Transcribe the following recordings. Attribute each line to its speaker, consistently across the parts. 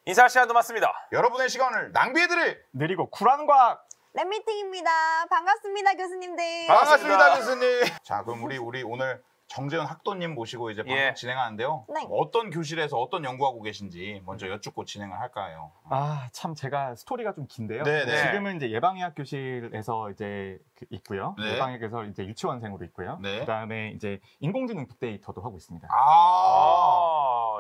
Speaker 1: 인사할 시간도 맞습니다.
Speaker 2: 여러분의 시간을 낭비해드릴
Speaker 3: 느리고 쿨한 과학
Speaker 4: 랩미팅입니다. 반갑습니다, 교수님들.
Speaker 2: 반갑습니다, 교수님. 자, 그럼 우리 오늘 정재훈 학도님 모시고 이제 방송 진행하는데요.
Speaker 4: 네.
Speaker 2: 어떤 교실에서 어떤 연구하고 계신지 먼저 여쭙고 진행을 할까요?
Speaker 3: 참 제가 스토리가 좀 긴데요.
Speaker 2: 네네.
Speaker 3: 지금은 이제 예방의학 교실에서 이제 있고요.
Speaker 2: 네.
Speaker 3: 예방의학에서 이제 유치원생으로 있고요.
Speaker 2: 네.
Speaker 3: 그다음에 이제 인공지능 빅데이터도 하고 있습니다.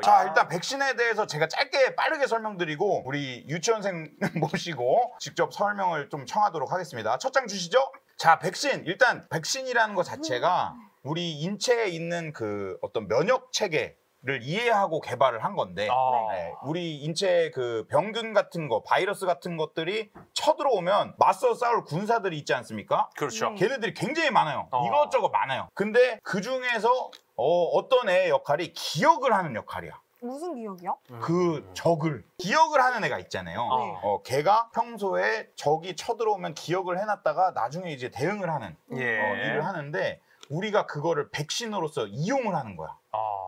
Speaker 2: 자, 일단 백신에 대해서 제가 짧게 빠르게 설명드리고 우리 유치원생 모시고 직접 설명을 좀 청하도록 하겠습니다. 첫 장 주시죠. 자, 일단 백신이라는 것 자체가 우리 인체에 있는 그 어떤 면역 체계를 이해하고 개발을 한 건데 네, 우리 인체의 그 병균 같은 거, 바이러스 같은 것들이 쳐들어오면 맞서 싸울 군사들이 있지 않습니까?
Speaker 1: 그렇죠.
Speaker 2: 걔네들이 굉장히 많아요. 이것저것 많아요. 근데 그 중에서 어떤 애의 역할이 기억을 하는 역할이야.
Speaker 4: 무슨 기억이요?
Speaker 2: 그 적을 기억을 하는 애가 있잖아요.
Speaker 4: 네.
Speaker 2: 걔가 평소에 적이 쳐들어오면 기억을 해놨다가 나중에 이제 대응을 하는 일을 하는데 우리가 그거를 백신으로서 이용을 하는 거야.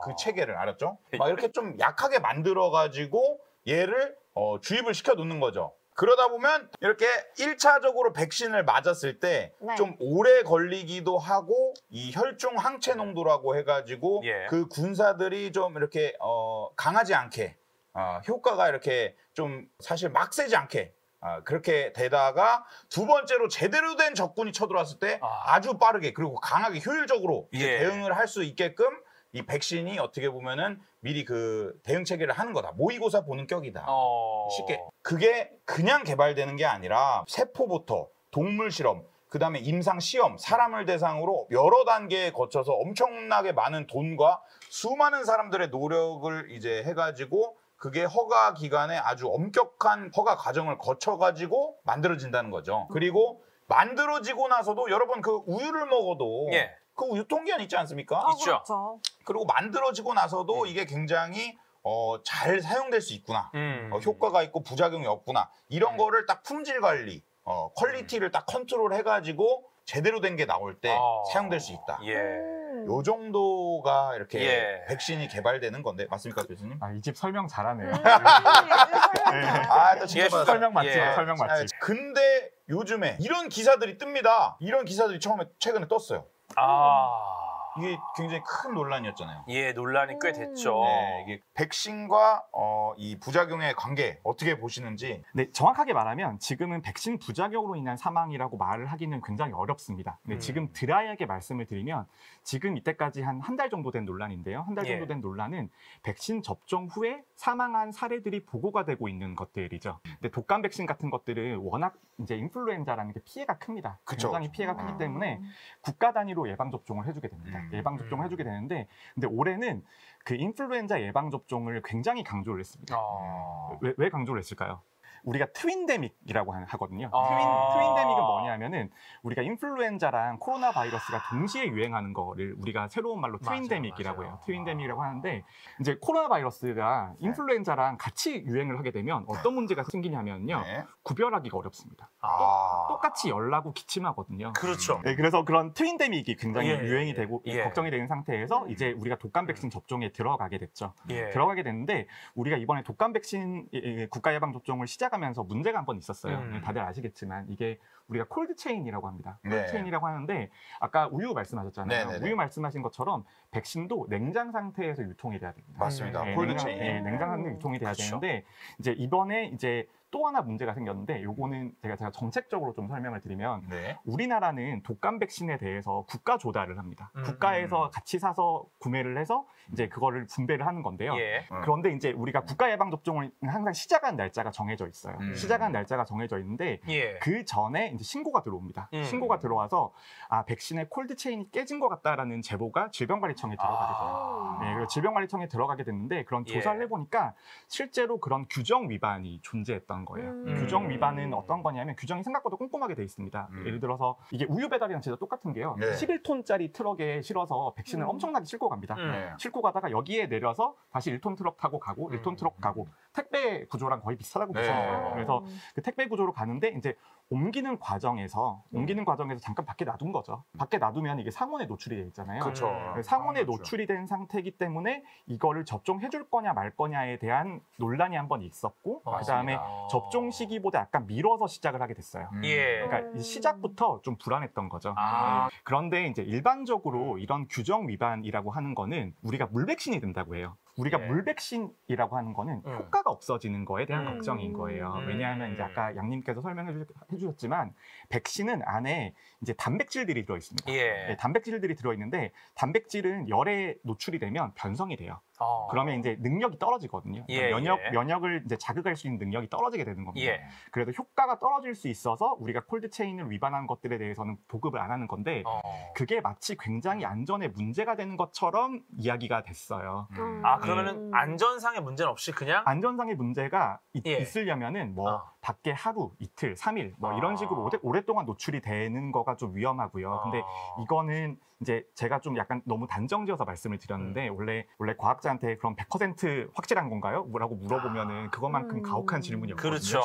Speaker 2: 그 체계를 알았죠? 막 이렇게 좀 약하게 만들어가지고 얘를 주입을 시켜 놓는 거죠. 그러다 보면 이렇게 1차적으로 백신을 맞았을 때 좀 오래 걸리기도 하고 이 혈중 항체 농도라고 해가지고 그 군사들이 좀 이렇게 강하지 않게 효과가 이렇게 좀 사실 막 세지 않게 그렇게 되다가 두 번째로 제대로 된 적군이 쳐들어왔을 때 아주 빠르게 그리고 강하게 효율적으로 이제 대응을 할 수 있게끔 이 백신이 어떻게 보면은 미리 그 대응 체계를 하는 거다. 모의고사 보는 격이다. 쉽게. 그게 그냥 개발되는 게 아니라 세포부터 동물 실험, 그 다음에 임상 시험, 사람을 대상으로 여러 단계에 거쳐서 엄청나게 많은 돈과 수많은 사람들의 노력을 이제 해가지고 그게 허가 기간에 아주 엄격한 허가 과정을 거쳐가지고 만들어진다는 거죠. 그리고 만들어지고 나서도 여러분 그 우유를 먹어도 그 유통기한 있지 않습니까?
Speaker 1: 있죠.
Speaker 4: 그렇죠.
Speaker 2: 그리고 만들어지고 나서도 이게 굉장히 잘 사용될 수 있구나. 효과가 있고 부작용이 없구나. 이런 거를 딱 품질 관리, 퀄리티를 딱 컨트롤 해가지고 제대로 된 게 나올 때 사용될 수 있다. 요 정도가 이렇게 백신이 개발되는 건데 맞습니까, 교수님?
Speaker 3: 이 집 설명 잘하네요.
Speaker 2: 또 진짜
Speaker 3: 설명 맛집, 설명 맛집.
Speaker 2: 근데 요즘에 이런 기사들이 뜹니다. 이런 기사들이 최근에 떴어요. 이게 굉장히 큰 논란이었잖아요.
Speaker 1: 논란이 꽤 됐죠.
Speaker 2: 네, 이게 백신과 이 부작용의 관계 어떻게 보시는지.
Speaker 3: 네, 정확하게 말하면 지금은 백신 부작용으로 인한 사망이라고 말을 하기는 굉장히 어렵습니다. 근데 지금 드라이하게 말씀을 드리면 지금 이때까지 한 달 정도 된 논란인데요. 한 달 정도 된 논란은 백신 접종 후에 사망한 사례들이 보고가 되고 있는 것들이죠. 근데 독감 백신 같은 것들은 워낙 이제 인플루엔자라는 게 피해가 큽니다. 굉장히 피해가 크기 때문에 국가 단위로 예방 접종을 해주게 됩니다. 예방 접종을 해주게 되는데, 근데 올해는 그 인플루엔자 예방 접종을 굉장히 강조를 했습니다. 왜 강조를 했을까요? 우리가 트윈데믹이라고 하거든요. 트윈데믹은 뭐냐면은 우리가 인플루엔자랑 코로나 바이러스가 동시에 유행하는 거를 우리가 새로운 말로 트윈데믹이라고 해요. 트윈데믹이라고 하는데 이제 코로나 바이러스가 인플루엔자랑 같이 유행을 하게 되면 어떤 문제가 생기냐면요. 구별하기가 어렵습니다. 똑같이 열나고 기침하거든요.
Speaker 1: 그렇죠.
Speaker 3: 네, 그래서 그런 트윈데믹이 굉장히 유행이 되고 걱정이 되는 상태에서 이제 우리가 독감 백신 접종에 들어가게 됐죠. 들어가게 됐는데 우리가 이번에 독감 백신 국가 예방 접종을 시작하면서 문제가 한 번 있었어요. 다들 아시겠지만 이게 우리가 콜드 체인이라고 합니다. 콜드 체인이라고 하는데 아까 우유 말씀하셨잖아요. 우유 말씀하신 것처럼 백신도 냉장 상태에서 유통이 돼야 됩니다.
Speaker 2: 맞습니다. 콜드 체인.
Speaker 3: 냉장 상태 유통이 돼야 되는데 이제 이번에 이제 또 하나 문제가 생겼는데 요거는 제가 정책적으로 좀 설명을 드리면 우리나라는 독감 백신에 대해서 국가 조달을 합니다. 국가에서 같이 사서 구매를 해서 이제 그거를 분배를 하는 건데요. 그런데 이제 우리가 국가 예방 접종을 항상 시작한 날짜가 정해져 있어요. 시작한 날짜가 정해져 있는데 그 전에 이제 신고가 들어옵니다. 신고가 들어와서 백신의 콜드 체인이 깨진 것 같다라는 제보가 질병관리청에 들어가게 돼요. 그리고 질병관리청에 들어가게 됐는데 그런 조사를 해보니까 실제로 그런 규정 위반이 존재했던 거예요. 규정 위반은 어떤 거냐면 규정이 생각보다 꼼꼼하게 돼 있습니다. 예를 들어서 이게 우유 배달이랑 진짜 똑같은 게요. 11톤짜리 트럭에 실어서 백신을 엄청나게 싣고 갑니다. 싣고 가다가 여기에 내려서 다시 1톤 트럭 타고 가고 1톤 트럭 가고 택배 구조랑 거의 비슷하다고 보시면 돼요. 그래서 그 택배 구조로 가는데 이제 옮기는 과정에서 잠깐 밖에 놔둔 거죠. 밖에 놔두면 이게 상온에 노출이 돼 있잖아요.
Speaker 2: 그렇죠.
Speaker 3: 상온에 노출이 된 상태이기 때문에 이거를 접종해 줄 거냐 말 거냐에 대한 논란이 한번 있었고 그다음에 접종 시기보다 약간 미뤄서 시작을 하게 됐어요. 그러니까 이 시작부터 좀 불안했던 거죠. 그런데 이제 일반적으로 이런 규정 위반이라고 하는 거는 우리가 물백신이 된다고 해요. 우리가 물백신이라고 하는 거는 효과가 없어지는 거에 대한 걱정인 거예요. 왜냐하면 이제 아까 양님께서 설명해 주셨지만 백신은 안에 이제 단백질들이 들어 있습니다. 네, 단백질들이 들어 있는데 단백질은 열에 노출이 되면 변성이 돼요. 그러면 이제 능력이 떨어지거든요. 면역을 이제 자극할 수 있는 능력이 떨어지게 되는 겁니다. 그래도 효과가 떨어질 수 있어서 우리가 콜드 체인을 위반한 것들에 대해서는 보급을 안 하는 건데 그게 마치 굉장히 안전에 문제가 되는 것처럼 이야기가 됐어요.
Speaker 1: 그러면은 안전상의 문제는 없이 그냥
Speaker 3: 안전상의 문제가 있으려면은 뭐 밖에 하루, 이틀, 3일 뭐 이런 식으로 오랫동안 노출이 되는 거가 좀 위험하고요. 근데 이거는 이제 제가 좀 약간 너무 단정지어서 말씀을 드렸는데 원래 과학자한테 그럼 100% 확실한 건가요? 라고 물어보면은 그것만큼 가혹한 질문이었거든요.
Speaker 1: 그렇죠.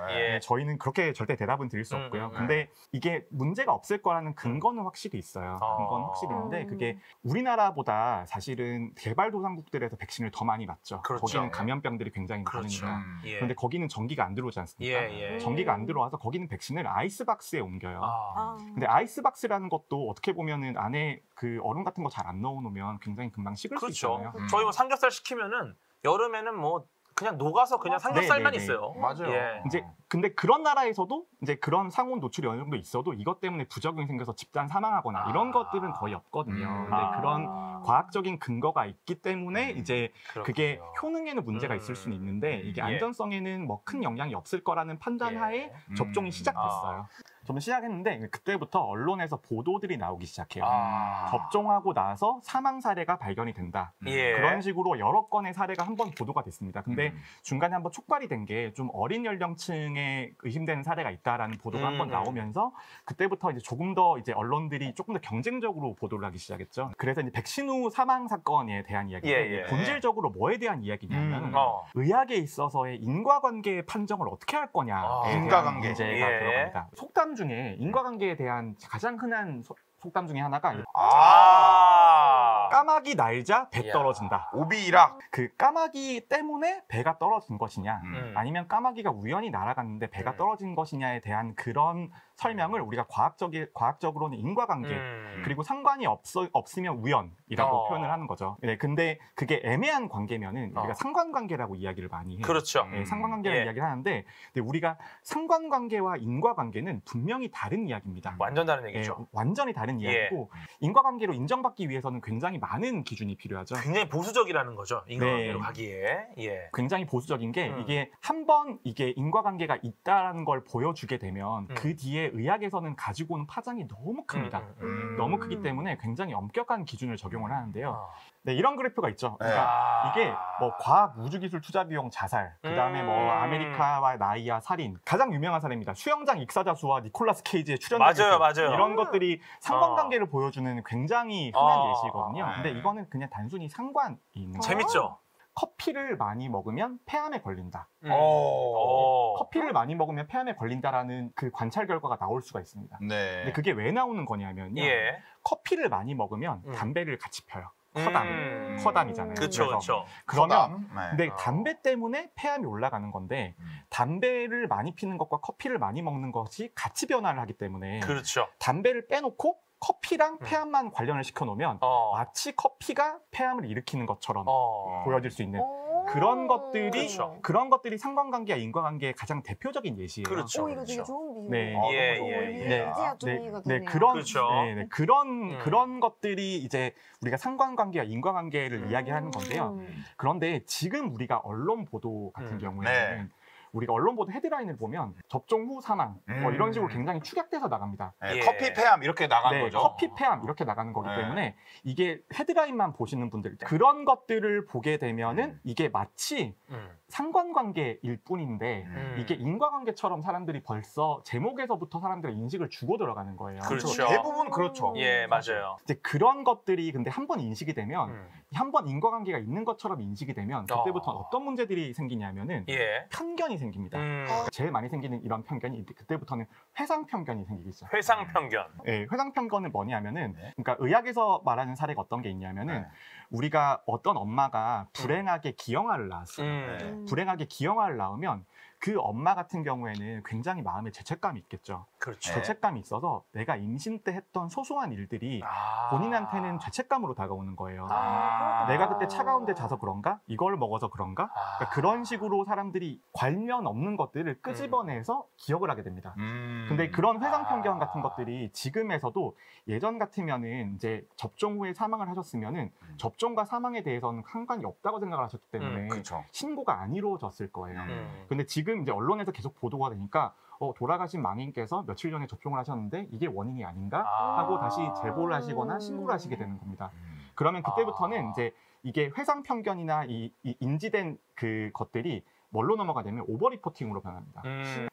Speaker 3: 네, 저희는 그렇게 절대 대답은 드릴 수 없고요. 근데 이게 문제가 없을 거라는 근거는 확실히 있어요. 근거는 확실히 있는데 그게 우리나라보다 사실은 개발도상국들에서 백신을 더 많이 맞죠. 거기는 감염병들이 굉장히 많으니까. 그런데 거기는 전기가 안 들어오지 않습니까? 전기가 안 들어와서 거기는 백신을 아이스박스에 옮겨요. 근데 아이스박스라는 것도 어떻게 보면은 안에 그 얼음 같은 거 잘 안 넣어놓으면 굉장히 금방 식을 수 있잖아요.
Speaker 1: 저희 뭐 삼겹살 시키면은 여름에는 뭐 그냥 녹아서 그냥 삼겹살만 있어요.
Speaker 2: 맞아요.
Speaker 3: 이제 근데 그런 나라에서도 이제 그런 상온 노출이 어느 정도 있어도 이것 때문에 부작용이 생겨서 집단 사망하거나 이런 것들은 거의 없거든요. 근데 그런 과학적인 근거가 있기 때문에 이제 그게 효능에는 문제가 있을 수는 있는데 이게 안전성에는 뭐 큰 영향이 없을 거라는 판단하에 접종이 시작됐어요. 저는 시작했는데 그때부터 언론에서 보도들이 나오기 시작해요. 접종하고 나서 사망 사례가 발견이 된다. 그런 식으로 여러 건의 사례가 한번 보도가 됐습니다. 근데 중간에 한번 촉발이 된 게 좀 어린 연령층에 의심되는 사례가 있다라는 보도가 한번 나오면서 그때부터 이제 조금 더 이제 언론들이 조금 더 경쟁적으로 보도를 하기 시작했죠. 그래서 이제 백신 후 사망 사건에 대한 이야기인데 본질적으로 뭐에 대한 이야기냐면 의학에 있어서의 인과관계의 판정을 어떻게 할 거냐에 대한 문제가 들어갑니다. 속담 중에 인과관계에 대한 가장 흔한 속담 중에 하나가 까마귀 날자 배 떨어진다.
Speaker 2: 오비락.
Speaker 3: 그 까마귀 때문에 배가 떨어진 것이냐 아니면 까마귀가 우연히 날아갔는데 배가 떨어진 것이냐에 대한 그런 설명을 우리가 과학적으로는 인과관계 그리고 상관이 없으면 우연이라고 표현을 하는 거죠. 네, 근데 그게 애매한 관계면은 우리가 상관관계라고 이야기를 많이 해요.
Speaker 1: 그렇죠.
Speaker 3: 네, 상관관계라고 이야기를 하는데 근데 우리가 상관관계와 인과관계는 분명히 다른 이야기입니다.
Speaker 1: 완전 다른 얘기죠.
Speaker 3: 네, 완전히 다른 이야기고 인과관계로 인정받기 위해서는 굉장히 많은 기준이 필요하죠.
Speaker 1: 굉장히 보수적이라는 거죠. 인과관계로 가기에.
Speaker 3: 굉장히 보수적인 게 이게 한번 이게 인과관계가 있다라는 걸 보여주게 되면 그 뒤에 의학에서는 가지고 오는 파장이 너무 큽니다. 너무 크기 때문에 굉장히 엄격한 기준을 적용을 하는데요. 네, 이런 그래프가 있죠. 그러니까 이게 뭐 과학 우주기술 투자 비용 자살, 그다음에 뭐 아메리카와 나이아 살인, 가장 유명한 사례입니다. 수영장 익사자수와 니콜라스 케이지의 출연자
Speaker 1: 맞아요.
Speaker 3: 이런 것들이 상관관계를 보여주는 굉장히 흔한 예시거든요. 근데 이거는 그냥 단순히 상관이 있는 거예요.
Speaker 1: 재밌죠.
Speaker 3: 커피를 많이 먹으면 폐암에 걸린다. 커피를 많이 먹으면 폐암에 걸린다라는 그 관찰 결과가 나올 수가 있습니다. 근데 그게 왜 나오는 거냐면요. 커피를 많이 먹으면 담배를 같이 펴요. 커담이잖아요.
Speaker 1: 그렇죠.
Speaker 3: 그러면 근데 담배 때문에 폐암이 올라가는 건데 담배를 많이 피는 것과 커피를 많이 먹는 것이 같이 변화를 하기 때문에 담배를 빼놓고 커피랑 폐암만 관련을 시켜놓으면 마치 커피가 폐암을 일으키는 것처럼 보여질 수 있는 그런 것들이 상관관계와 인과관계의 가장 대표적인 예시예요.
Speaker 4: 이거 되게 좋은 비유.
Speaker 3: 그런 것들이 이제 우리가 상관관계와 인과관계를 이야기하는 건데요. 그런데 지금 우리가 언론 보도 같은 경우에는 우리가 언론 보도 헤드라인을 보면 접종 후 사망 뭐 이런 식으로 굉장히 축약돼서 나갑니다.
Speaker 2: 네,
Speaker 1: 예.
Speaker 2: 커피 폐암 이렇게 나가는
Speaker 3: 네,
Speaker 2: 거죠.
Speaker 3: 커피 폐암 이렇게 나가는 거기
Speaker 2: 네.
Speaker 3: 때문에 이게 헤드라인만 보시는 분들 그런 것들을 보게 되면은 이게 마치 상관관계일 뿐인데 이게 인과관계처럼 사람들이 벌써 제목에서부터 사람들의 인식을 주고 들어가는 거예요.
Speaker 1: 그렇죠.
Speaker 2: 대부분 그렇죠.
Speaker 1: 예, 맞아요.
Speaker 3: 이제 그런 것들이 근데 한 번 인식이 되면 한 번 인과관계가 있는 것처럼 인식이 되면 그때부터 어떤 문제들이 생기냐면은
Speaker 1: 예.
Speaker 3: 편견이 생깁니다. 제일 많이 생기는 이런 편견이 그때부터는 회상 편견이 생기기 시작해요.
Speaker 1: 회상 편견.
Speaker 3: 네, 회상 편견은 뭐냐면은
Speaker 2: 네.
Speaker 3: 그러니까 의학에서 말하는 사례가 어떤 게 있냐면은
Speaker 2: 네.
Speaker 3: 우리가 어떤 엄마가 불행하게 기형아를 낳았어요.
Speaker 2: 네.
Speaker 3: 불행하게 기형아를 낳으면 그 엄마 같은 경우에는 굉장히 마음에 죄책감이 있겠죠.
Speaker 1: 그렇죠.
Speaker 2: 네.
Speaker 3: 죄책감이 있어서 내가 임신 때 했던 소소한 일들이
Speaker 1: 아.
Speaker 3: 본인한테는 죄책감으로 다가오는 거예요.
Speaker 1: 아.
Speaker 3: 내가 그때 차가운 데 자서 그런가? 이걸 먹어서 그런가? 그러니까 그런 식으로 사람들이 관련 없는 것들을 끄집어내서 기억을 하게 됩니다. 근데 그런 회상 편견 같은 것들이 지금에서도 예전 같으면은 이제 접종 후에 사망을 하셨으면은 접종과 사망에 대해서는 상관이 없다고 생각을 하셨기 때문에
Speaker 2: 그렇죠.
Speaker 3: 신고가 안 이루어졌을 거예요.
Speaker 1: 음.
Speaker 3: 근데 지금 이제 언론에서 계속 보도가 되니까 돌아가신 망인께서 며칠 전에 접종을 하셨는데 이게 원인이 아닌가 하고 다시 제보를 하시거나 신고를 하시게 되는 겁니다. 그러면 그때부터는 이제 이게 회상 편견이나 이 인지된 그 것들이 뭘로 넘어가냐면 오버 리포팅으로 변합니다.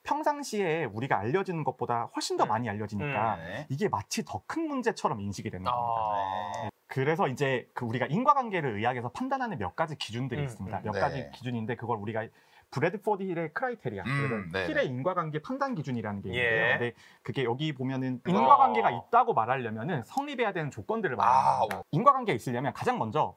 Speaker 3: 평상시에 우리가 알려지는 것보다 훨씬 더 많이 알려지니까
Speaker 2: 네.
Speaker 3: 이게 마치 더 큰 문제처럼 인식이 되는 겁니다.
Speaker 1: 아.
Speaker 3: 그래서 이제 우리가 인과관계를 의학에서 판단하는 몇 가지 기준들이 있습니다. 몇
Speaker 2: 네.
Speaker 3: 가지 기준인데 그걸 우리가 브래드포드 힐의 크라이테리아,
Speaker 2: 네.
Speaker 3: 힐의 인과관계 판단 기준이라는 게 있는데요.
Speaker 1: 예.
Speaker 3: 근데 그게 여기 보면은 인과관계가 있다고 말하려면은 성립해야 되는 조건들을 말합니다. 인과관계가 있으려면 가장 먼저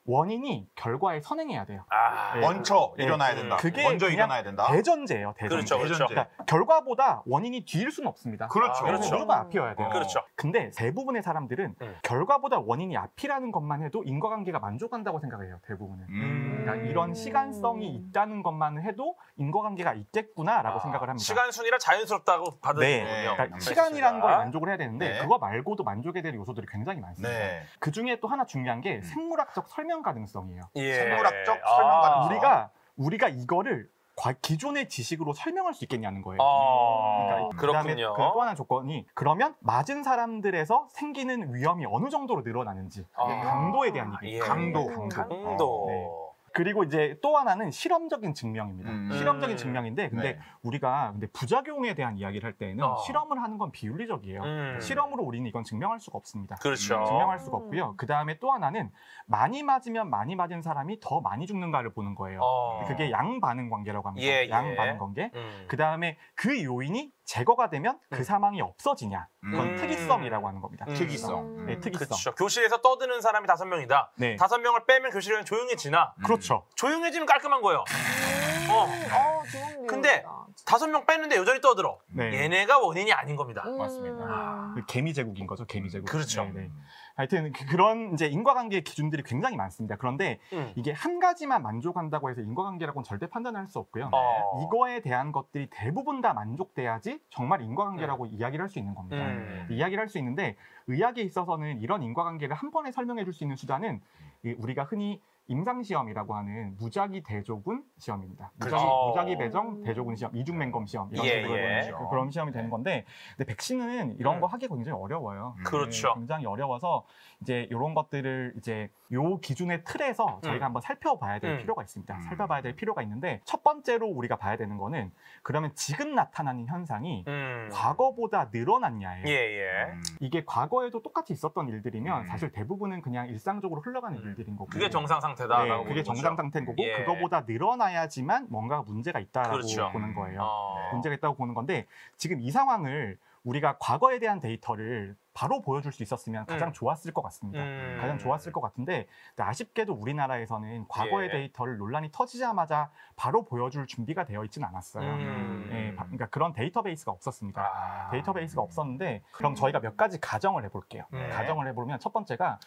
Speaker 3: 원인이 결과에 선행해야 돼요.
Speaker 1: 아.
Speaker 3: 네.
Speaker 2: 먼저
Speaker 3: 네.
Speaker 2: 일어나야 된다.
Speaker 3: 그게
Speaker 2: 먼저
Speaker 3: 그냥
Speaker 2: 일어나야 된다.
Speaker 3: 대전제예요. 대전제.
Speaker 1: 그렇죠, 그렇죠.
Speaker 3: 그러니까 결과보다 원인이 뒤일 수는 없습니다.
Speaker 2: 그렇죠.
Speaker 3: 그래서 모두가 앞이어야 돼요.
Speaker 1: 그렇죠.
Speaker 3: 근데 대부분의 사람들은 결과보다 원인이 앞이라는 것만 해도 인과관계가 만족한다고 생각해요. 대부분은. 그러니까 이런 시간성이 있다는 것만 해도 인과관계가 있겠구나라고 생각을 합니다.
Speaker 1: 시간 순위라 자연스럽다고 받아들이는군요.
Speaker 3: 그러니까 시간이라는 걸 만족을 해야 되는데
Speaker 2: 네.
Speaker 3: 그거 말고도 만족해야 될 요소들이 굉장히 많습니다.
Speaker 2: 네.
Speaker 3: 그 중에 또 하나 중요한 게 생물학적 설명 가능성이에요.
Speaker 1: 예.
Speaker 2: 생물학적 설명 가능성.
Speaker 3: 우리가 이거를 기존의 지식으로 설명할 수 있겠냐는 거예요. 그다음에
Speaker 1: 그렇군요.
Speaker 3: 또 하나 조건이 그러면 맞은 사람들에서 생기는 위험이 어느 정도로 늘어나는지 강도에 대한 얘기예요.
Speaker 1: 예. 강도.
Speaker 3: 네. 그리고 이제 또 하나는 실험적인 증명입니다. 실험적인 증명인데 근데
Speaker 2: 네.
Speaker 3: 우리가 부작용에 대한 이야기를 할 때는 실험을 하는 건 비윤리적이에요. 실험으로 우리는 이건 증명할 수가 없습니다.
Speaker 1: 그렇죠.
Speaker 3: 증명할 수가 없고요. 그 다음에 또 하나는 많이 맞으면 많이 맞은 사람이 더 많이 죽는가를 보는 거예요. 그게 양반응 관계라고 합니다.
Speaker 1: 예, 예.
Speaker 3: 양반응 관계. 그 다음에 그 요인이 제거가 되면 그 사망이 없어지냐. 그건 특이성이라고 하는 겁니다.
Speaker 2: 특이성.
Speaker 3: 네, 특이성.
Speaker 1: 그렇죠. 교실에서 떠드는 사람이 5명이다.
Speaker 3: 네.
Speaker 1: 5명을 빼면 교실은 조용해지나?
Speaker 3: 그렇죠.
Speaker 1: 조용해지면 깔끔한 거예요.
Speaker 4: 좋은
Speaker 1: 근데 5명 뺐는데 여전히 떠들어.
Speaker 3: 네.
Speaker 1: 얘네가 원인이 아닌 겁니다.
Speaker 2: 맞습니다.
Speaker 3: 개미 제국인 거죠. 개미 제국.
Speaker 1: 그렇죠.
Speaker 3: 네, 네. 하여튼 그런 이제 인과관계 기준들이 굉장히 많습니다. 그런데 이게 한 가지만 만족한다고 해서 인과관계라고는 절대 판단할 수 없고요. 이거에 대한 것들이 대부분 다 만족돼야지 정말 인과관계라고 이야기를 할 수 있는 겁니다. 이야기를 할 수 있는데 의학에 있어서는 이런 인과관계를 한 번에 설명해 줄 수 있는 수단은 우리가 흔히 임상시험이라고 하는 무작위 대조군 시험입니다. 무작위 배정 대조군 시험, 이중맹검 시험 이런 식으로 그런 시험이 되는 건데 근데 백신은 이런 거 하기가 굉장히 어려워요.
Speaker 1: 그렇죠.
Speaker 3: 굉장히 어려워서 이제 이런 것들을 이제 요 기준의 틀에서 저희가 한번 살펴봐야 될 필요가 있습니다. 살펴봐야 될 필요가 있는데 첫 번째로 우리가 봐야 되는 거는 그러면 지금 나타나는 현상이 과거보다 늘어났냐예요. 이게 과거에도 똑같이 있었던 일들이면 사실 대부분은 그냥 일상적으로 흘러가는 일들인 거고
Speaker 1: 그게 정상 상태다라고
Speaker 3: 그게 정상 상태인 거고
Speaker 1: 예.
Speaker 3: 그거보다 늘어나야지만 뭔가 문제가 있다라고
Speaker 1: 그렇죠.
Speaker 3: 보는 거예요. 문제가 있다고 보는 건데 지금 이 상황을 우리가 과거에 대한 데이터를 바로 보여줄 수 있었으면 가장 좋았을 것 같습니다. 가장 좋았을 것 같은데 아쉽게도 우리나라에서는 과거의 데이터를 논란이 터지자마자 바로 보여줄 준비가 되어 있지는 않았어요. 그러니까 그런 데이터베이스가 없었습니다. 데이터베이스가 없었는데 그럼 저희가 몇 가지 가정을 해볼게요. 가정을 해보면 첫 번째가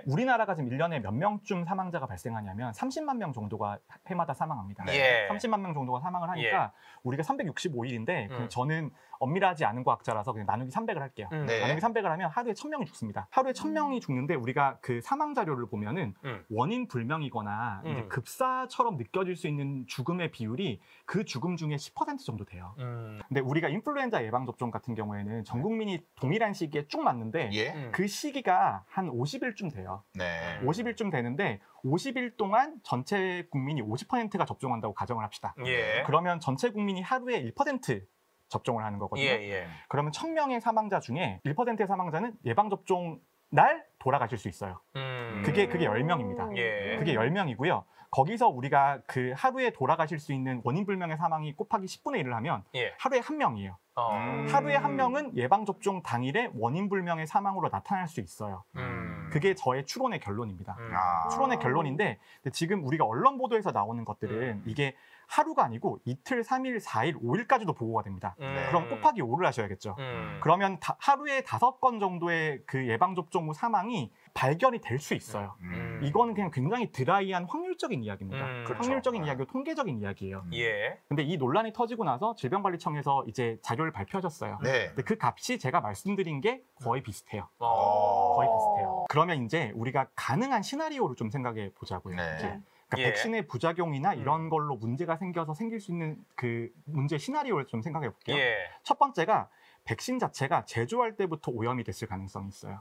Speaker 3: 우리나라가 지금 1년에 몇 명쯤 사망자가 발생하냐면 30만 명 정도가 해마다 사망합니다. 30만 명 정도가 사망을 하니까 우리가 365일인데 저는 엄밀하지 않은 과학자라서 그냥 나누기 300을 할게요. 나누기 300을 하면 하면 하루에 1000명이 죽습니다. 하루에 1000명이 죽는데 우리가 그 사망 자료를 보면은 원인 불명이거나 이제 급사처럼 느껴질 수 있는 죽음의 비율이 그 죽음 중에 10% 정도 돼요. 근데 우리가 인플루엔자 예방 접종 같은 경우에는 전 국민이 동일한 시기에 쭉 맞는데
Speaker 2: 예.
Speaker 3: 그 시기가 한 50일쯤 돼요.
Speaker 2: 네.
Speaker 3: 50일쯤 되는데 50일 동안 전체 국민이 50%가 접종한다고 가정을 합시다.
Speaker 1: 예.
Speaker 3: 그러면 전체 국민이 하루에 1% 접종을 하는 거거든요.
Speaker 1: 예.
Speaker 3: 그러면 1000명의 사망자 중에 1%의 사망자는 예방접종 날 돌아가실 수 있어요. 그게 10명입니다.
Speaker 1: 예.
Speaker 3: 그게 10명이고요. 거기서 우리가 그 하루에 돌아가실 수 있는 원인 불명의 사망이 곱하기 10분의 1을 하면
Speaker 1: 예.
Speaker 3: 하루에 1명이에요. 하루에 1명은 예방접종 당일에 원인 불명의 사망으로 나타날 수 있어요. 그게 저의 추론의 결론입니다. 추론의 결론인데 지금 우리가 언론 보도에서 나오는 것들은 이게 하루가 아니고 이틀, 3일, 4일, 5일까지도 보고가 됩니다. 그럼 곱하기 5를 하셔야겠죠. 그러면 하루에 5건 정도의 그 예방접종 후 사망이 발견이 될 수 있어요. 이거는 그냥 굉장히 드라이한 확률적인 이야기입니다.
Speaker 2: 그렇죠.
Speaker 3: 확률적인 이야기고 통계적인 이야기예요.
Speaker 1: 예.
Speaker 3: 근데 이 논란이 터지고 나서 질병관리청에서 이제 자료를 발표하셨어요.
Speaker 2: 네.
Speaker 3: 근데 그 값이 제가 말씀드린 게 거의 비슷해요.
Speaker 1: 어.
Speaker 3: 거의 비슷해요. 그러면 이제 우리가 가능한 시나리오를 좀 생각해 보자고요.
Speaker 2: 네.
Speaker 3: 이제. 그러니까
Speaker 1: 예.
Speaker 3: 백신의 부작용이나 이런 걸로 문제가 생겨서 생길 수 있는 그 문제 시나리오를 좀 생각해 볼게요.
Speaker 1: 예.
Speaker 3: 첫 번째가 백신 자체가 제조할 때부터 오염이 됐을 가능성이 있어요.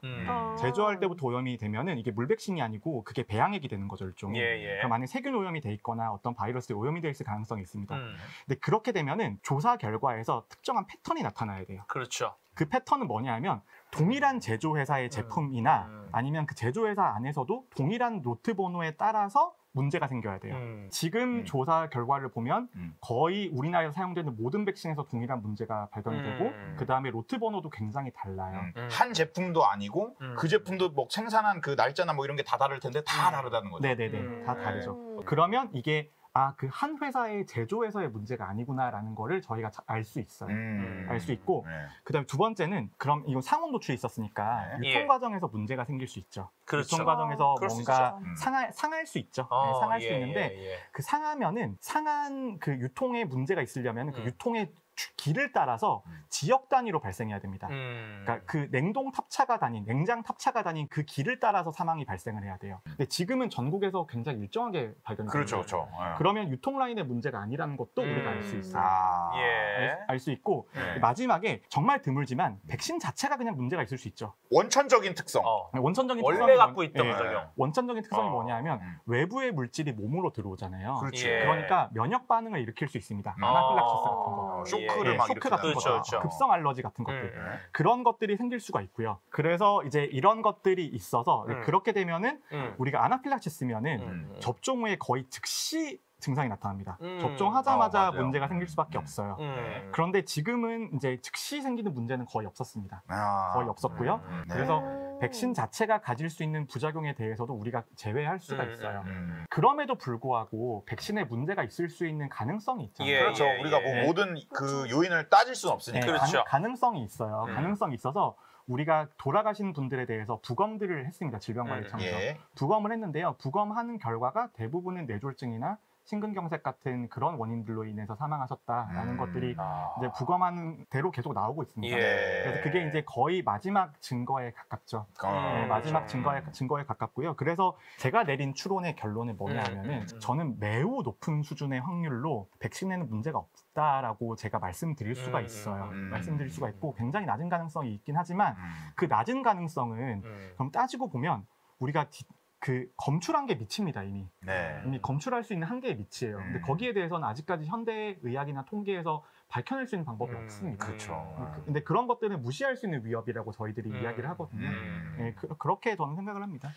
Speaker 3: 제조할 때부터 오염이 되면은 이게 물백신이 아니고 그게 배양액이 되는 거죠, 일종의.
Speaker 1: 예.
Speaker 3: 그럼 안에 세균 오염이 돼 있거나 어떤 바이러스에 오염이 돼 있을 가능성이 있습니다. 근데 그렇게 되면은 조사 결과에서 특정한 패턴이 나타나야 돼요.
Speaker 1: 그렇죠.
Speaker 3: 그 패턴은 뭐냐 하면 동일한 제조회사의 제품이나 아니면 그 제조회사 안에서도 동일한 로트 번호에 따라서 문제가 생겨야 돼요. 지금 조사 결과를 보면 거의 우리나라에서 사용되는 모든 백신에서 동일한 문제가 발견이 되고 그 다음에 로트 번호도 굉장히 달라요.
Speaker 2: 한 제품도 아니고 그 제품도 뭐 생산한 그 날짜나 뭐 이런 게 다 다를 텐데 다 다르다는 거죠.
Speaker 3: 네네네. 다 다르죠. 그러면 이게 그 한 회사의 제조에서의 문제가 아니구나라는 거를 저희가 알 수 있어요. 알 수 있고
Speaker 2: 네.
Speaker 3: 그다음에 두 번째는 그럼 이건 상온 노출이 있었으니까
Speaker 1: 네.
Speaker 3: 유통 과정에서 문제가 생길 수 있죠.
Speaker 1: 그렇죠.
Speaker 3: 유통 과정에서
Speaker 1: 그럴 수
Speaker 3: 뭔가
Speaker 2: 있죠.
Speaker 3: 상할 수 있죠. 네, 상할 수 있는데
Speaker 1: 예.
Speaker 3: 그 상하면은 상한 그 유통에 문제가 있으려면 그 유통의 길을 따라서 지역 단위로 발생해야 됩니다. 그러니까 그 냉동 탑차가 다닌, 냉장 탑차가 다닌 그 길을 따라서 사망이 발생을 해야 돼요. 근데 지금은 전국에서 굉장히 일정하게 발견이
Speaker 2: 그렇죠,
Speaker 3: 됩니다.
Speaker 2: 그렇죠.
Speaker 3: 그러면 유통 라인의 문제가 아니라는 것도 우리가 알 수 있어요.
Speaker 1: 예.
Speaker 3: 알 수 있고
Speaker 2: 네.
Speaker 3: 마지막에 정말 드물지만 백신 자체가 그냥 문제가 있을 수 있죠.
Speaker 2: 원천적인 특성.
Speaker 3: 원천적인
Speaker 1: 원래
Speaker 3: 특성이
Speaker 1: 갖고 있던
Speaker 3: 예.
Speaker 1: 거죠.
Speaker 3: 원천적인 특성이
Speaker 1: 어.
Speaker 3: 뭐냐면 외부의 물질이 몸으로 들어오잖아요.
Speaker 2: 그렇지.
Speaker 1: 예.
Speaker 3: 그러니까 면역 반응을 일으킬 수 있습니다. 아나필락시스 같은 거.
Speaker 2: 쇼크를
Speaker 3: 예,
Speaker 2: 막
Speaker 3: 쇼크
Speaker 2: 이렇게
Speaker 3: 같은
Speaker 1: 그렇죠,
Speaker 3: 거,
Speaker 1: 그렇죠.
Speaker 3: 급성 알러지 같은 것들
Speaker 2: 네.
Speaker 3: 그런 것들이 생길 수가 있고요. 그래서 이제 이런 것들이 있어서 그렇게 되면은 우리가 아나필락시스면은 접종 후에 거의 즉시 증상이 나타납니다. 접종하자마자
Speaker 2: 맞아요.
Speaker 3: 문제가 생길 수밖에 없어요. 그런데 지금은 이제 즉시 생기는 문제는 거의 없었습니다. 거의 없었고요.
Speaker 2: 네.
Speaker 3: 그래서 백신 자체가 가질 수 있는 부작용에 대해서도 우리가 제외할 수가 있어요.
Speaker 2: 음.
Speaker 3: 그럼에도 불구하고 백신에 문제가 있을 수 있는 가능성이 있잖아요.
Speaker 1: 예,
Speaker 2: 그렇죠.
Speaker 1: 예,
Speaker 2: 우리가 뭐
Speaker 1: 예.
Speaker 2: 모든 그 요인을 따질 수는 없으니까.
Speaker 3: 네,
Speaker 1: 그렇죠.
Speaker 3: 가능성이 있어요. 가능성이 있어서 우리가 돌아가신 분들에 대해서 부검들을 했습니다. 질병관리청에서.
Speaker 2: 예.
Speaker 3: 부검을 했는데요. 부검하는 결과가 대부분은 뇌졸중이나 심근경색 같은 그런 원인들로 인해서 사망하셨다라는 것들이 이제 부검하는 대로 계속 나오고 있습니다.
Speaker 1: 예.
Speaker 3: 그래서 그게 이제 거의 마지막 증거에 가깝죠. 네, 마지막 증거에 가깝고요. 그래서 제가 내린 추론의 결론은 뭐냐 하면은 저는 매우 높은 수준의 확률로 백신에는 문제가 없다라고 제가 말씀드릴 수가 있어요. 말씀드릴 수가 있고 굉장히 낮은 가능성이 있긴 하지만 그 낮은 가능성은 그럼 따지고 보면 우리가 그 검출한 게 미칩니다, 이미.
Speaker 2: 네.
Speaker 3: 이미 검출할 수 있는 한계에 미치예요. 근데 거기에 대해서는 아직까지 현대의학이나 통계에서 밝혀낼 수 있는 방법이 없습니다.
Speaker 2: 그렇죠.
Speaker 3: 근데 그런 것들은 무시할 수 있는 위협이라고 저희들이 이야기를 하거든요. 네, 그렇게 저는 생각을 합니다.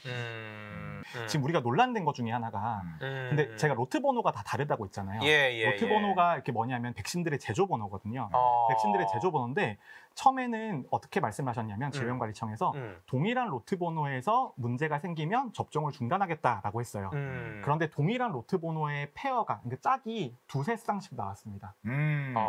Speaker 3: 지금 우리가 논란된 것 중에 하나가 근데 제가 로트 번호가 다 다르다고 했잖아요. 로트 번호가 이렇게 뭐냐면 백신들의 제조 번호거든요. 백신들의 제조 번호인데 처음에는 어떻게 말씀하셨냐면 질병관리청에서 동일한 로트 번호에서 문제가 생기면 접종을 중단하겠다라고 했어요. 그런데 동일한 로트 번호의 페어가 그러니까 짝이 두세 쌍씩 나왔습니다.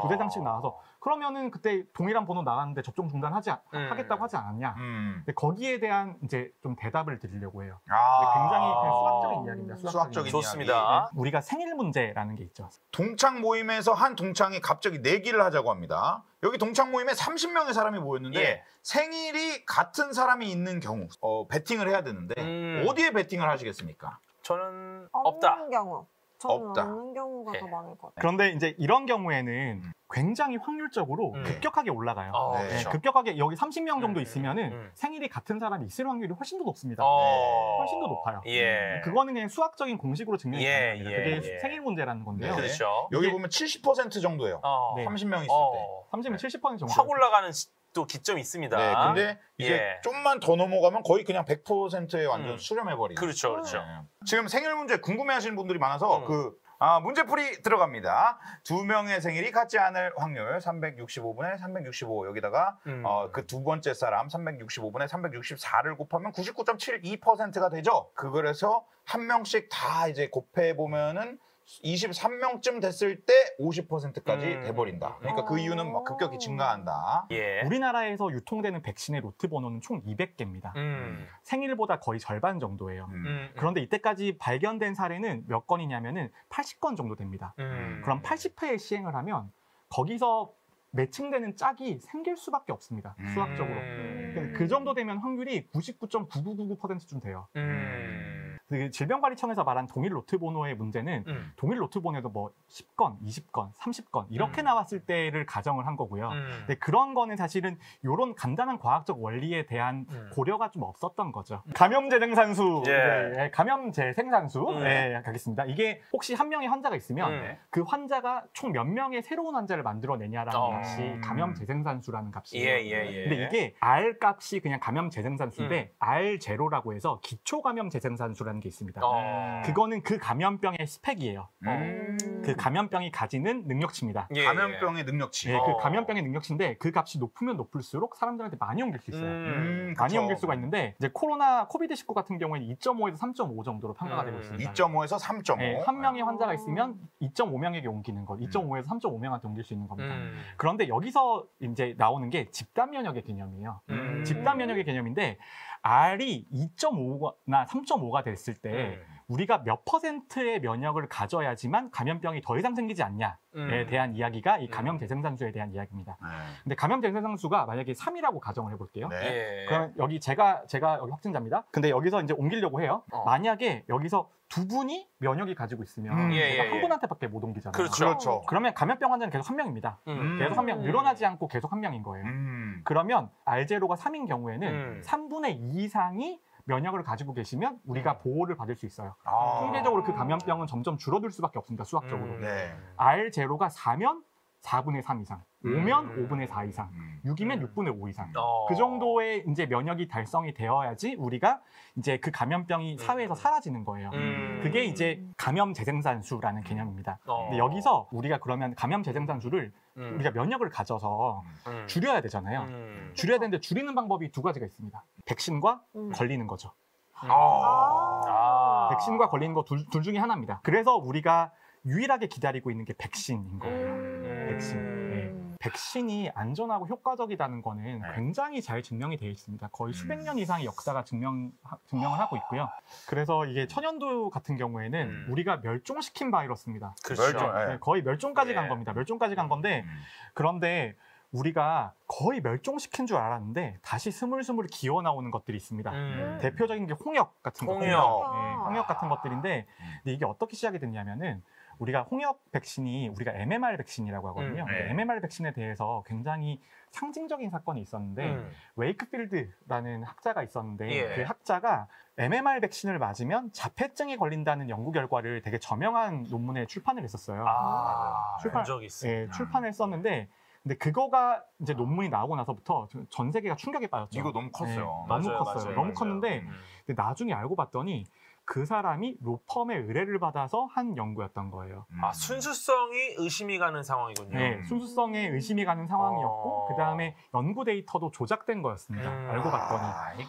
Speaker 3: 두세 쌍씩 나와서 그러면은 그때 동일한 번호 나왔는데 접종 중단하겠다고 하지 않았냐? 근데 거기에 대한 이제 좀 대답을 드리려고 해요. 굉장히 그냥 수학적인 이야기입니다.
Speaker 2: 수학적인
Speaker 1: 좋습니다.
Speaker 2: 이야기.
Speaker 3: 우리가 생일 문제라는 게 있죠.
Speaker 2: 동창 모임에서 한 동창이 갑자기 내기를 하자고 합니다. 여기 동창 모임에 30명의 사람이 모였는데
Speaker 1: 예.
Speaker 2: 생일이 같은 사람이 있는 경우 베팅을 해야 되는데 어디에 베팅을 하시겠습니까?
Speaker 1: 저는 없다.
Speaker 4: 없는 경우. 저는
Speaker 2: 없다.
Speaker 4: 없는 경우가
Speaker 1: 예.
Speaker 4: 더 많을 것 같아요.
Speaker 3: 그런데 이제 이런 경우에는 굉장히 확률적으로 급격하게 올라가요.
Speaker 2: 네.
Speaker 3: 네,
Speaker 2: 그렇죠.
Speaker 3: 급격하게 여기 30명 정도 있으면은
Speaker 1: 음.
Speaker 3: 생일이 같은 사람이 있을 확률이 훨씬 더 높습니다. 훨씬 더 높아요.
Speaker 1: 예.
Speaker 3: 그거는 그냥 수학적인 공식으로 증명이
Speaker 1: 예,
Speaker 3: 가능합니다.
Speaker 1: 예,
Speaker 3: 그게
Speaker 1: 예.
Speaker 3: 생일 문제라는 건데요.
Speaker 2: 네.
Speaker 1: 그렇죠.
Speaker 2: 여기
Speaker 3: 이게-
Speaker 2: 보면 70% 정도예요.
Speaker 3: 네.
Speaker 2: 30명 있을 때.
Speaker 3: 30은 70% 정도.
Speaker 1: 확 올라가는 또 기점이 있습니다.
Speaker 2: 네, 근데 이제
Speaker 1: 예.
Speaker 2: 좀만 더 넘어가면 거의 그냥 100%에 완전 수렴해버리고.
Speaker 1: 그렇죠, 그렇죠.
Speaker 2: 네. 지금 생일 문제 궁금해하시는 분들이 많아서
Speaker 1: 음.
Speaker 2: 문제풀이 들어갑니다. 2명의 생일이 같지 않을 확률 365분의 365 여기다가 그 두 번째 사람 365분의 364를 곱하면 99.72%가 되죠. 그거에서 한 명씩 다 이제 곱해 보면은 23명쯤 됐을 때 50%까지 돼버린다. 그러니까 그 이유는 막 급격히 증가한다.
Speaker 1: 예.
Speaker 3: 우리나라에서 유통되는 백신의 로트 번호는 총 200개입니다. 생일보다 거의 절반 정도예요. 그런데 이때까지 발견된 사례는 몇 건이냐면은 80건 정도 됩니다. 그럼 80회의 시행을 하면 거기서 매칭되는 짝이 생길 수밖에 없습니다. 수학적으로. 그 정도 되면 확률이 99.9999%쯤 돼요. 그 질병관리청에서 말한 동일 로트 번호의 문제는 동일 로트 번호에도 뭐 10건, 20건, 30건 이렇게 나왔을 때를 가정을 한 거고요. 근데 그런 거는 사실은 이런 간단한 과학적 원리에 대한 고려가 좀 없었던 거죠. 감염 재생산수, 네, 감염 재생산수 네, 가겠습니다. 이게 혹시 한 명의 환자가 있으면 그 환자가 총 몇 명의 새로운 환자를 만들어내냐라는 값이 감염 재생산수라는 값이에요. 근데 이게 R 값이 그냥 감염 재생산수인데 R0라고 해서 기초 감염 재생산수라는 게 있습니다. 그거는 그 감염병의 스펙이에요. 그 감염병이 가지는 능력치입니다.
Speaker 1: 예.
Speaker 2: 감염병의 능력치.
Speaker 3: 네, 그 감염병의 능력치인데 그 값이 높으면 높을수록 사람들한테 많이 옮길 수 있어요. 많이
Speaker 2: 그쵸.
Speaker 3: 옮길 수가 있는데 이제 코비드19 같은 경우에는 2.5에서 3.5 정도로 평가가 되고 있습니다.
Speaker 2: 2.5에서 3.5.
Speaker 3: 네, 한 명의 환자가 있으면 2.5명에게 옮기는 것, 2.5에서 3.5명한테 옮길 수 있는 겁니다. 그런데 여기서 이제 나오는 게 집단 면역의 개념이에요. 집단 면역의 개념인데 R이 2.5나 3.5가 됐을 때 우리가 몇 퍼센트의 면역을 가져야지만 감염병이 더 이상 생기지 않냐에 대한 이야기가 이 감염 재생산수에 대한 이야기입니다. 근데 감염 재생산수가 만약에 3이라고 가정을 해볼게요.
Speaker 2: 네.
Speaker 1: 예.
Speaker 3: 그러면 여기 제가 여기 확진자입니다. 근데 여기서 이제 옮기려고 해요. 만약에 여기서 두 분이 면역이 가지고 있으면 제가 한 분한테밖에 못 옮기잖아요.
Speaker 2: 그렇죠.
Speaker 3: 그러면 감염병 환자는 계속 한 명입니다. 계속 한 명, 늘어나지 않고 계속 한 명인 거예요. 그러면 R0가 3인 경우에는 3분의 2 이상이 면역을 가지고 계시면 우리가 보호를 받을 수 있어요. 통계적으로 그 감염병은 점점 줄어들 수밖에 없습니다. 수학적으로.
Speaker 2: 네.
Speaker 3: R0가 4면 4분의 3 이상, 5면 5분의 4 이상, 6이면 6분의 5 이상. 그 정도의 이제 면역이 달성이 되어야지 우리가 이제 그 감염병이 사회에서 사라지는 거예요. 그게 이제 감염 재생산수라는 개념입니다. 근데 여기서 우리가 그러면 감염 재생산수를 우리가 면역을 가져서 줄여야 되잖아요. 줄여야 되는데 줄이는 방법이 두 가지가 있습니다. 백신과 걸리는 거죠. 백신과 걸리는 거 둘 중에 하나입니다. 그래서 우리가 유일하게 기다리고 있는 게 백신인 거예요. 백신. 백신이 안전하고 효과적이라는 거는 굉장히 잘 증명이 되어 있습니다. 거의 수백 년 이상의 역사가 증명을 하고 있고요. 그래서 이게 천연두 같은 경우에는 우리가 멸종시킨 바이러스입니다.
Speaker 1: 그렇죠.
Speaker 3: 네, 거의 멸종까지 간 겁니다. 멸종까지 간 건데 그런데 우리가 거의 멸종시킨 줄 알았는데 다시 스물스물 기어 나오는 것들이 있습니다. 대표적인 게 홍역 같은 거. 홍역 같은 것들인데 근데 이게 어떻게 시작이 됐냐면은 우리가 홍역 백신이 우리가 MMR 백신이라고 하거든요. 근데 MMR 백신에 대해서 굉장히 상징적인 사건이 있었는데 웨이크필드라는 학자가 있었는데 그 학자가 MMR 백신을 맞으면 자폐증에 걸린다는 연구 결과를 되게 저명한 논문에 출판을 했었어요.
Speaker 1: 본 적이 있어요.
Speaker 3: 출판을 썼는데 근데 그거가 이제 논문이 나오고 나서부터 전 세계가 충격에 빠졌죠.
Speaker 2: 이거 너무 컸어요.
Speaker 3: 너무 컸어요. 너무 컸는데 근데 나중에 알고 봤더니 그 사람이 로펌의 의뢰를 받아서 한 연구였던 거예요.
Speaker 1: 순수성이 의심이 가는 상황이군요.
Speaker 3: 네, 순수성에 의심이 가는 상황이었고 그 다음에 연구 데이터도 조작된 거였습니다. 알고 봤더니.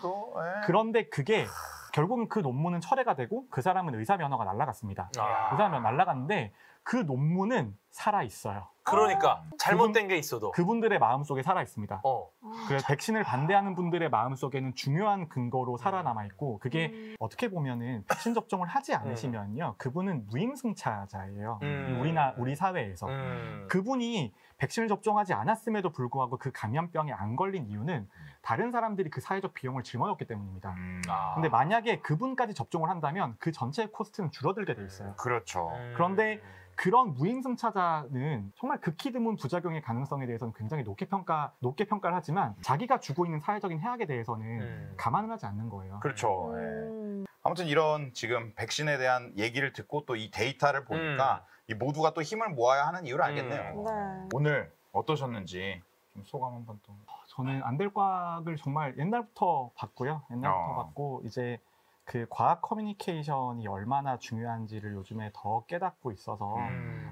Speaker 3: 그런데 그게 결국은 그 논문은 철회가 되고 그 사람은 의사 면허가 날아갔습니다. 의사 면허 날아갔는데 그 논문은 살아 있어요.
Speaker 1: 그러니까 잘못된 게 있어도.
Speaker 3: 그분들의 마음속에 살아 있습니다.
Speaker 1: 어.
Speaker 3: 그래서 백신을 반대하는 분들의 마음속에는 중요한 근거로 살아남아 있고 그게 어떻게 보면은 백신 접종을 하지 않으시면요. 그분은 무임승차자예요. 우리 사회에서. 그분이 백신을 접종하지 않았음에도 불구하고 그 감염병에 안 걸린 이유는 다른 사람들이 그 사회적 비용을 짊어졌기 때문입니다. 근데 만약에 그분까지 접종을 한다면 그 전체 코스트는 줄어들게 돼 있어요.
Speaker 2: 그렇죠.
Speaker 3: 그런데 그런 무임승차자는 정말 극히 드문 부작용의 가능성에 대해서는 굉장히 높게 평가를 하지만 자기가 주고 있는 사회적인 해악에 대해서는 감안을 하지 않는 거예요.
Speaker 2: 그렇죠. 아무튼 이런 지금 백신에 대한 얘기를 듣고 또 이 데이터를 보니까 이 모두가 또 힘을 모아야 하는 이유를 알겠네요.
Speaker 4: 네.
Speaker 2: 오늘 어떠셨는지 좀 소감 한번 또.
Speaker 3: 저는 안될과학을 정말 옛날부터 봤고요. 옛날부터 봤고 이제 그 과학 커뮤니케이션이 얼마나 중요한지를 요즘에 더 깨닫고 있어서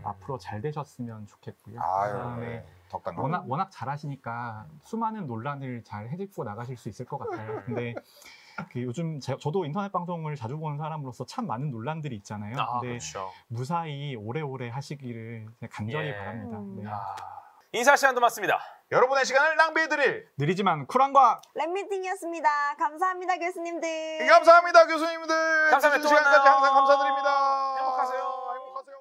Speaker 3: 앞으로 잘 되셨으면 좋겠고요.
Speaker 2: 아유, 덕담.
Speaker 3: 워낙 잘하시니까 수많은 논란을 잘 헤집고 나가실 수 있을 것 같아요. 근데 그 요즘 저도 인터넷 방송을 자주 보는 사람으로서 참 많은 논란들이 있잖아요. 근데
Speaker 1: 그렇죠.
Speaker 3: 무사히 오래오래 하시기를 간절히
Speaker 1: 예.
Speaker 3: 바랍니다. 네.
Speaker 1: 인사 시간도 맞습니다.
Speaker 2: 여러분의 시간을 낭비해드릴
Speaker 3: 느리지만 쿨한 과학
Speaker 4: 랩미팅이었습니다. 감사합니다, 교수님들.
Speaker 2: 감사합니다, 교수님들.
Speaker 1: 감사합니다. 또
Speaker 2: 시간까지
Speaker 1: 만나요.
Speaker 2: 항상 감사드립니다.
Speaker 1: 행복하세요.
Speaker 2: 행복하세요.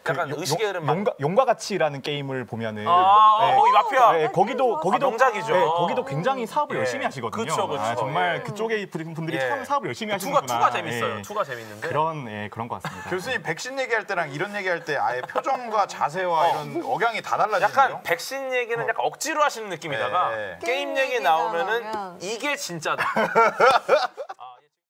Speaker 1: 약간 의식의 흐름.
Speaker 3: 용과 같이라는 게임을 보면은
Speaker 1: 거기 마피아.
Speaker 3: 네, 거기도
Speaker 1: 명작이죠.
Speaker 3: 네, 거기도 굉장히 사업을
Speaker 1: 예.
Speaker 3: 열심히 하시거든요.
Speaker 1: 그쵸.
Speaker 3: 정말
Speaker 1: 예.
Speaker 3: 그쪽에 분들이
Speaker 1: 예.
Speaker 3: 참 사업을 열심히 하시는구나.
Speaker 1: 투가 재밌어요.
Speaker 3: 예.
Speaker 1: 투가 재밌는데.
Speaker 3: 그런 것 같습니다.
Speaker 2: 교수님 백신 얘기할 때랑 이런 얘기할 때 아예 표정과 자세와 이런 억양이 다 달라지는데요.
Speaker 1: 약간 백신 얘기는 약간 억지로 하시는 느낌이다가
Speaker 2: 네.
Speaker 1: 게임 얘기
Speaker 4: 얘기가
Speaker 1: 나오면은
Speaker 4: 나오면.
Speaker 1: 이게 진짜다.